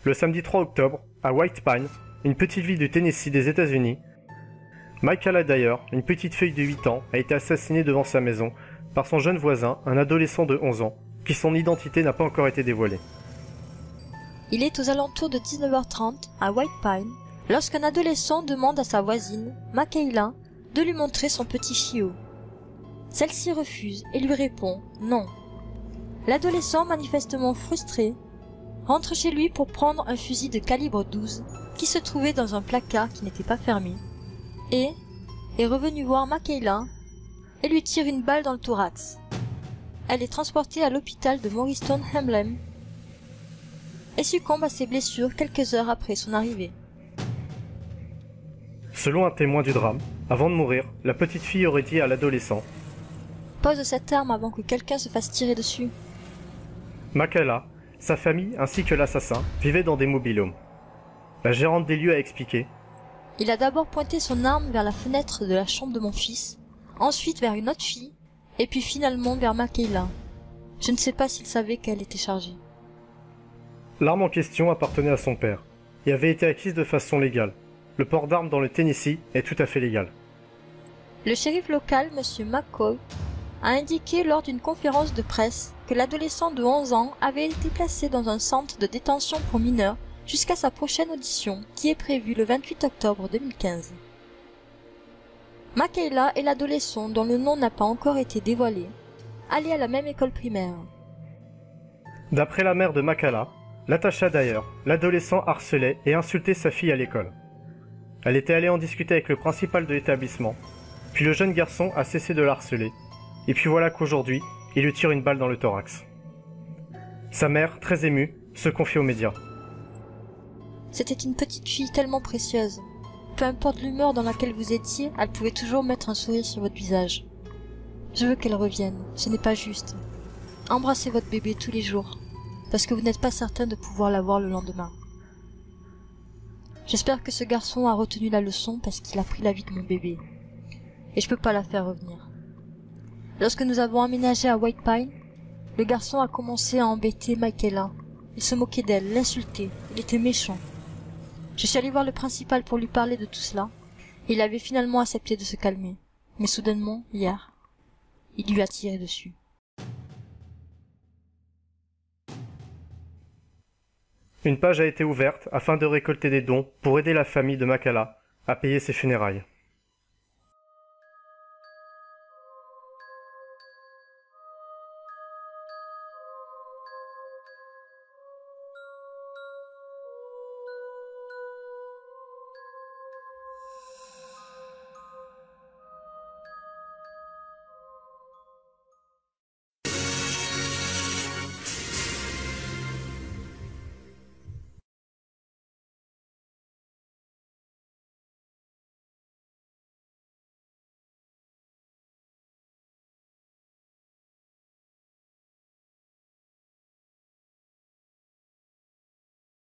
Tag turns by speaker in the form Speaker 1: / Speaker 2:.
Speaker 1: Le samedi 3 octobre, à White Pine, une petite ville du Tennessee des États-Unis, Michaela Dyer, une petite fille de 8 ans, a été assassinée devant sa maison par son jeune voisin, un adolescent de 11 ans, qui son identité n'a pas encore été dévoilée.
Speaker 2: Il est aux alentours de 19h30 à White Pine lorsqu'un adolescent demande à sa voisine, Michaela, de lui montrer son petit chiot. Celle-ci refuse et lui répond non. L'adolescent, manifestement frustré, rentre chez lui pour prendre un fusil de calibre 12 qui se trouvait dans un placard qui n'était pas fermé et est revenu voir Michaela et lui tire une balle dans le thorax. Elle est transportée à l'hôpital de Morriston Hamlem et succombe à ses blessures quelques heures après son arrivée.
Speaker 1: Selon un témoin du drame, avant de mourir, la petite fille aurait dit à l'adolescent
Speaker 2: « Pose cette arme avant que quelqu'un se fasse tirer dessus. »
Speaker 1: Michaela, sa famille ainsi que l'assassin vivaient dans des mobil-homes. La gérante des lieux a expliqué
Speaker 2: « Il a d'abord pointé son arme vers la fenêtre de la chambre de mon fils, ensuite vers une autre fille, et puis finalement vers Michaela. Je ne sais pas s'il savait qu'elle était chargée. »
Speaker 1: L'arme en question appartenait à son père et avait été acquise de façon légale. Le port d'armes dans le Tennessee est tout à fait légal.
Speaker 2: Le shérif local, M. McCoy, a indiqué lors d'une conférence de presse que l'adolescent de 11 ans avait été placé dans un centre de détention pour mineurs jusqu'à sa prochaine audition, qui est prévue le 28 octobre 2015. Michaela et l'adolescent, dont le nom n'a pas encore été dévoilé, allaient à la même école primaire.
Speaker 1: D'après la mère de Michaela, Latasha Dyer, l'adolescent harcelait et insultait sa fille à l'école. Elle était allée en discuter avec le principal de l'établissement, puis le jeune garçon a cessé de la harceler, et puis voilà qu'aujourd'hui, il lui tire une balle dans le thorax. Sa mère, très émue, se confie aux médias.
Speaker 2: C'était une petite fille tellement précieuse. Peu importe l'humeur dans laquelle vous étiez, elle pouvait toujours mettre un sourire sur votre visage. Je veux qu'elle revienne, ce n'est pas juste. Embrassez votre bébé tous les jours, parce que vous n'êtes pas certain de pouvoir la voir le lendemain. J'espère que ce garçon a retenu la leçon parce qu'il a pris la vie de mon bébé. Et je peux pas la faire revenir. Lorsque nous avons emménagé à White Pine, le garçon a commencé à embêter Michaela. Il se moquait d'elle, l'insultait, il était méchant. Je suis allé voir le principal pour lui parler de tout cela, et il avait finalement accepté de se calmer. Mais soudainement, hier, il lui a tiré dessus.
Speaker 1: Une page a été ouverte afin de récolter des dons pour aider la famille de Michaela à payer ses funérailles.